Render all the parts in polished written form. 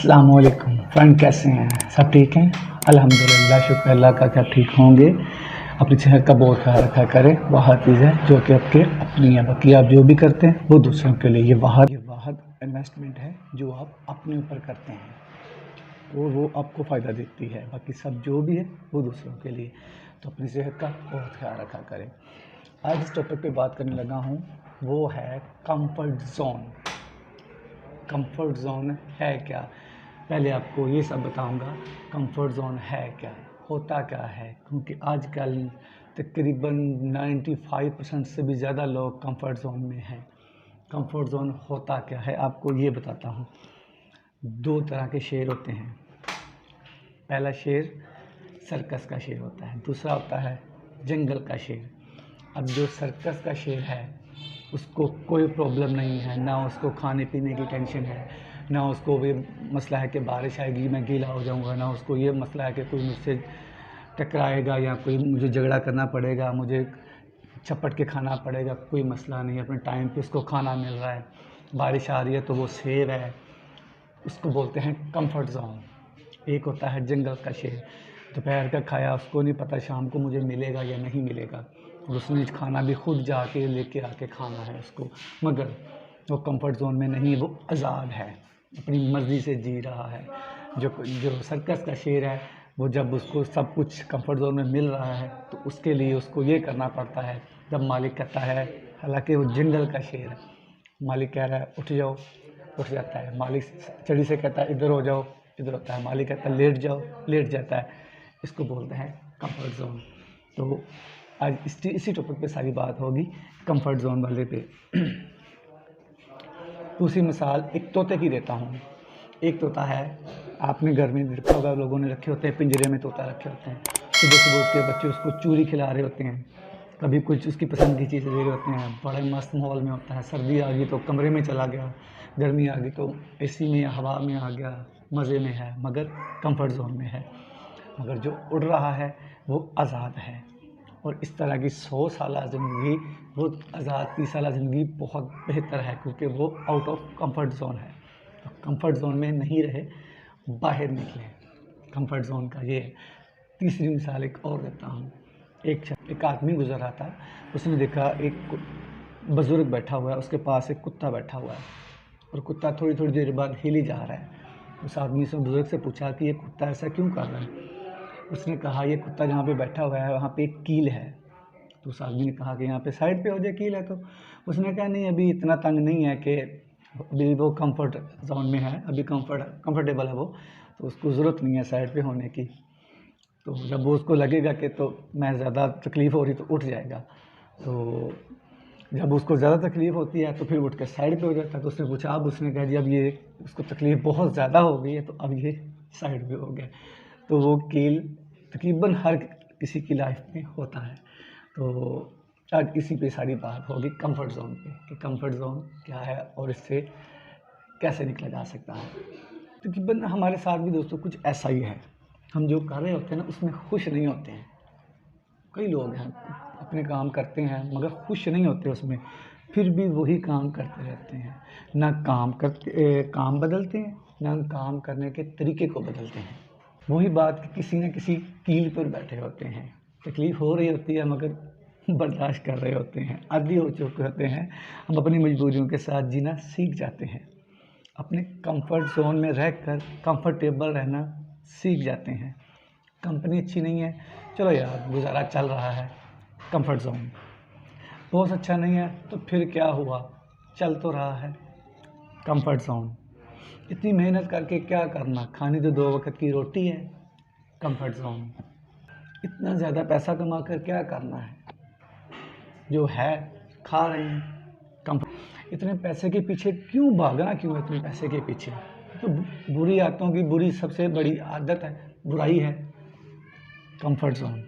अस्सलाम वालेकुम फ्रेंड, कैसे हैं? सब ठीक हैं? अल्हम्दुलिल्लाह, शुक्र अल्लाह का, क्या ठीक होंगे। अपनी सेहत का बहुत ख्याल रखा करें। वह चीज़ है जो कि आपके अपनी है, बाकी आप जो भी करते हैं वो दूसरों के लिए। ये वाहद इन्वेस्टमेंट है जो आप अपने ऊपर करते हैं और वो आपको फ़ायदा देती है। बाकी सब जो भी है वो दूसरों के लिए। तो अपनी सेहत का बहुत ख्याल रखा करें। आज इस टॉपिक पे बात करने लगा हूँ, वो है कंफर्ट जोन। कंफर्ट जोन है क्या? पहले आपको ये सब बताऊंगा कंफर्ट जोन है क्या, होता क्या है, क्योंकि आजकल तकरीबन 95% से भी ज़्यादा लोग कंफर्ट जोन में हैं। कंफर्ट जोन होता क्या है आपको ये बताता हूँ। दो तरह के शेर होते हैं। पहला शेर सर्कस का शेर होता है, दूसरा होता है जंगल का शेर। अब जो सर्कस का शेर है उसको कोई प्रॉब्लम नहीं है, ना उसको खाने पीने की टेंशन है, ना उसको भी मसला है कि बारिश आएगी मैं गीला हो जाऊंगा, ना उसको ये मसला है कि कोई मुझसे टकराएगा या कोई मुझे झगड़ा करना पड़ेगा, मुझे चपट के खाना पड़ेगा। कोई मसला नहीं, अपने टाइम पे उसको खाना मिल रहा है। बारिश आ रही है तो वो सेव है, उसको बोलते हैं कंफर्ट जोन। एक होता है जंगल का शेर, दोपहर का खाया उसको नहीं पता शाम को मुझे मिलेगा या नहीं मिलेगा, और उसने खाना भी खुद जाके लेके आके खाना है उसको, मगर वो कंफर्ट जोन में नहीं, वो आज़ाद है, अपनी मर्ज़ी से जी रहा है। जो जो सर्कस का शेर है, वो जब उसको सब कुछ कंफर्ट जोन में मिल रहा है तो उसके लिए उसको ये करना पड़ता है। जब मालिक कहता है, हालांकि वो जंगल का शेर है, मालिक कह रहा है उठ जाओ, उठ जाता है। मालिक चढ़ी से कहता है इधर हो जाओ, इधर होता है। मालिक कहता है लेट जाओ, लेट जाता है। इसको बोलते हैं कंफर्ट जोन। तो आज इसी टॉपिक पे सारी बात होगी, कंफर्ट जोन वाले पे। दूसरी मिसाल एक तोते की देता हूँ। एक तोता है, आपने घर में देखा होगा, लोगों ने रखे होते हैं पिंजरे में, तोता रखे होते हैं। सुबह सुबह उसके बच्चे उसको चूरी खिला रहे होते हैं, कभी कुछ उसकी पसंद की चीज़ें दे रहे होते हैं। बड़े मस्त माहौल में होता है। सर्दी आ गई तो कमरे में चला गया, गर्मी आ गई तो एसी में या हवा में आ गया, मज़े में है, मगर कंफर्ट जोन में है। मगर जो उड़ रहा है वो आज़ाद है। और इस तरह की 100 साल ज़िंदगी, वो आज़ाद 30 साल ज़िंदगी बहुत बेहतर है, क्योंकि वो आउट ऑफ कंफर्ट जोन है। तो कंफर्ट जोन में नहीं रहे, बाहर निकले। कंफर्ट जोन का ये है। तीसरी मिसाल एक और देता हूँ। एक आदमी गुजर रहा था, उसने देखा एक बुज़ुर्ग बैठा हुआ है, उसके पास एक कुत्ता बैठा हुआ है, और कुत्ता थोड़ी थोड़ी देर बाद हिल ही जा रहा है। उस आदमी से, बुज़ुर्ग से पूछा कि ये कुत्ता ऐसा क्यों कर रहा है? उसने कहा ये कुत्ता जहाँ पे बैठा हुआ है वहाँ पे एक कील है। तो उस आदमी ने कहा कि यहाँ पे साइड पे हो जाए, कील है। तो उसने कहा नहीं, अभी इतना तंग नहीं है कि अभी वो कंफर्ट जोन में है, अभी कंफर्टेबल है वो, तो उसको ज़रूरत नहीं है साइड पे होने की। तो जब वो उसको लगेगा कि तो मैं ज़्यादा तकलीफ़ हो रही तो उठ जाएगा। तो जब उसको ज़्यादा तकलीफ़ होती है तो फिर उठ के साइड पे हो जाता है। तो उसने पूछा, अब उसने कहा जी अब ये उसको तकलीफ़ बहुत ज़्यादा हो गई है तो अब ये साइड पे हो गया। तो वो कील तकरीबन हर किसी की लाइफ में होता है। तो आज इसी पे सारी बात होगी, कंफर्ट जोन पे, कि कंफर्ट जोन क्या है और इससे कैसे निकला जा सकता है। तकरीबन हमारे साथ भी दोस्तों कुछ ऐसा ही है। हम जो कर रहे होते हैं ना उसमें खुश नहीं होते हैं। कई लोग हैं अपने काम करते हैं मगर खुश नहीं होते उसमें, फिर भी वही काम करते रहते हैं। ना काम बदलते हैं, ना काम करने के तरीके को बदलते हैं। वही बात कि किसी न किसी कील पर बैठे होते हैं, तकलीफ़ हो रही होती है मगर बर्दाश्त कर रहे होते हैं, आदी हो चुके होते हैं। हम अपनी मजबूरियों के साथ जीना सीख जाते हैं, अपने कंफर्ट जोन में रहकर कंफर्टेबल रहना सीख जाते हैं। कंपनी अच्छी नहीं है, चलो यार गुजारा चल रहा है, कंफर्ट जोन। बॉस अच्छा नहीं है तो फिर क्या हुआ, चल तो रहा है, कंफर्ट जोन। इतनी मेहनत करके क्या करना, खानी तो 2 वक्त की रोटी है, कंफर्ट जोन। इतना ज़्यादा पैसा कमा कर क्या करना है, जो है खा रहे हैं, कंफर्ट। इतने पैसे के पीछे क्यों भागना, क्यों इतने पैसे के पीछे? तो बुरी आदतों की बुरी सबसे बड़ी आदत है, बुराई है कंफर्ट जोन।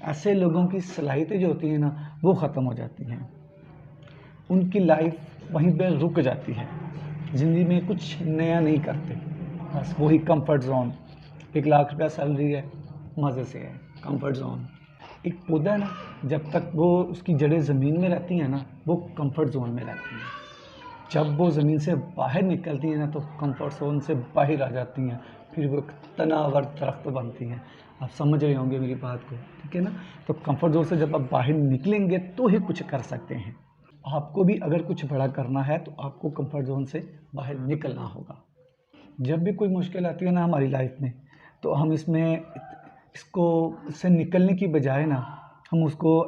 ऐसे लोगों की सलाहियतें जो होती हैं ना वो ख़त्म हो जाती हैं, उनकी लाइफ वहीं पे रुक जाती है, ज़िंदगी में कुछ नया नहीं करते, बस वही कंफर्ट जोन। 1 लाख रुपया सैलरी है, मज़े से है, कंफर्ट जोन। एक पौधा है ना, जब तक वो उसकी जड़ें ज़मीन में रहती हैं ना वो कंफर्ट जोन में रहती हैं। जब वो ज़मीन से बाहर निकलती हैं ना तो कंफर्ट जोन से बाहर आ जाती हैं, फिर वो एक तनावर दरख्त बनती हैं। आप समझ रहे होंगे मेरी बात को, ठीक है ना। तो कंफर्ट जोन से जब आप बाहर निकलेंगे तो ही कुछ कर सकते हैं। आपको भी अगर कुछ बड़ा करना है तो आपको कंफर्ट जोन से बाहर निकलना होगा। जब भी कोई मुश्किल आती है ना हमारी लाइफ में, तो हम इससे निकलने की बजाय ना, हम उसको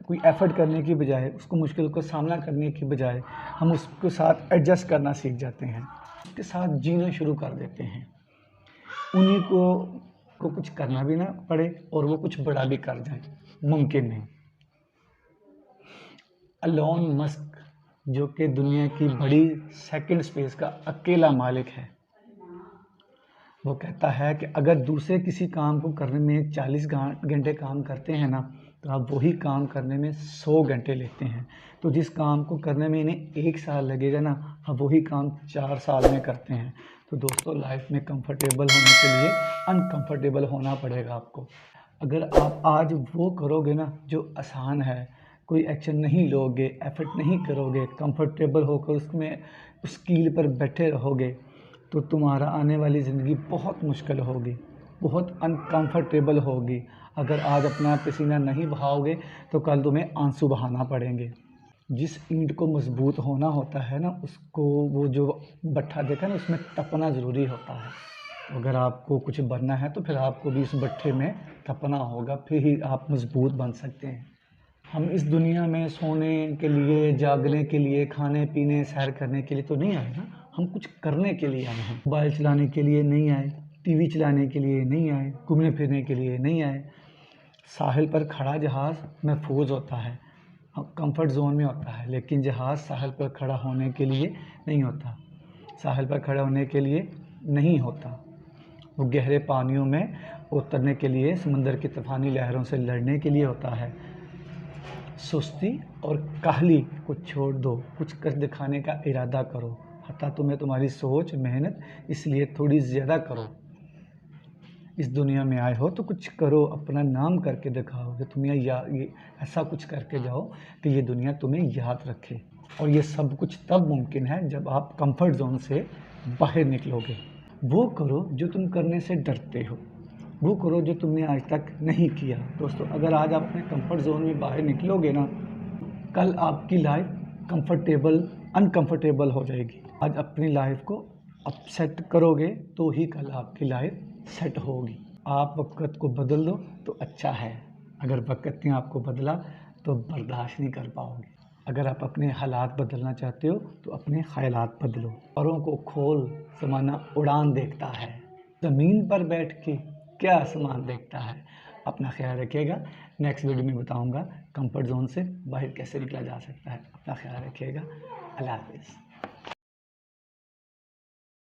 कोई एफर्ट करने की बजाय, उसको मुश्किल को सामना करने की बजाय, हम उसके साथ एडजस्ट करना सीख जाते हैं, उसके साथ जीना शुरू कर देते हैं। उन्हीं को कुछ करना भी ना पड़े और वो कुछ बड़ा भी कर जाए, मुमकिन नहीं। एलोन मस्क, जो कि दुनिया की बड़ी सेकंड स्पेस का अकेला मालिक है, वो कहता है कि अगर दूसरे किसी काम को करने में 40 घंटे काम करते हैं ना, तो आप वही काम करने में 100 घंटे लेते हैं। तो जिस काम को करने में इन्हें 1 साल लगेगा ना, आप वही काम 4 साल में करते हैं। तो दोस्तों, लाइफ में कंफर्टेबल होने के लिए अनकंफर्टेबल होना पड़ेगा आपको। अगर आप आज वो करोगे ना जो आसान है, कोई एक्शन नहीं लोगे, एफर्ट नहीं करोगे, कंफर्टेबल होकर उसमें उस कील पर बैठे रहोगे, तो तुम्हारा आने वाली ज़िंदगी बहुत मुश्किल होगी, बहुत अनकंफर्टेबल होगी। अगर आज अपना पसीना नहीं बहाओगे तो कल तुम्हें आंसू बहाना पड़ेंगे। जिस ईंट को मजबूत होना होता है ना, उसको वो जो भट्ठा देखा ना, उसमें तपना ज़रूरी होता है। अगर आपको कुछ बनना है तो फिर आपको भी इस भट्ठे में तपना होगा, फिर ही आप मजबूत बन सकते हैं। हम इस दुनिया में सोने के लिए, जागने के लिए, खाने पीने, सैर करने के लिए तो नहीं आए ना, हम कुछ करने के लिए आए हैं। मोबाइल चलाने के लिए नहीं आए, टीवी चलाने के लिए नहीं आए, घूमने फिरने के लिए नहीं आए। साहिल पर खड़ा जहाज़ महफूज होता है, कंफर्ट जोन में होता है, लेकिन जहाज़ साहिल पर खड़ा होने के लिए नहीं होता, साहिल पर खड़ा होने के लिए नहीं होता। वो गहरे पानियों में उतरने के लिए, समंदर की तूफानी लहरों से लड़ने के लिए होता है। सुस्ती और काहली को छोड़ दो, कुछ कर दिखाने का इरादा करो। हता तुम्हें तुम्हारी सोच, मेहनत, इसलिए थोड़ी ज़्यादा करो। इस दुनिया में आए हो तो कुछ करो, अपना नाम करके दिखाओ कि तुम्हें ये ऐसा कुछ करके जाओ कि ये दुनिया तुम्हें याद रखे। और ये सब कुछ तब मुमकिन है जब आप कंफर्ट जोन से बाहर निकलोगे। वो करो जो तुम करने से डरते हो, वो करो जो तुमने आज तक नहीं किया। दोस्तों, अगर आज आप अपने कंफर्ट जोन में बाहर निकलोगे ना, कल आपकी लाइफ अनकंफर्टेबल हो जाएगी। आज अपनी लाइफ को अपसेट करोगे तो ही कल आपकी लाइफ सेट होगी। आप वक्त को बदल दो तो अच्छा है, अगर वक्त ने आपको बदला तो बर्दाश्त नहीं कर पाओगे। अगर आप अपने हालात बदलना चाहते हो तो अपने ख्यालात बदलो। पैरों को खोल, ज़माना उड़ान देखता है, ज़मीन पर बैठ के क्या आसमान देखता है। अपना ख्याल रखिएगा। नेक्स्ट वीडियो में बताऊंगा कंफर्ट जोन से बाहर कैसे निकला जा सकता है। अपना ख्याल रखिएगा। अल्लाह हाफिज़।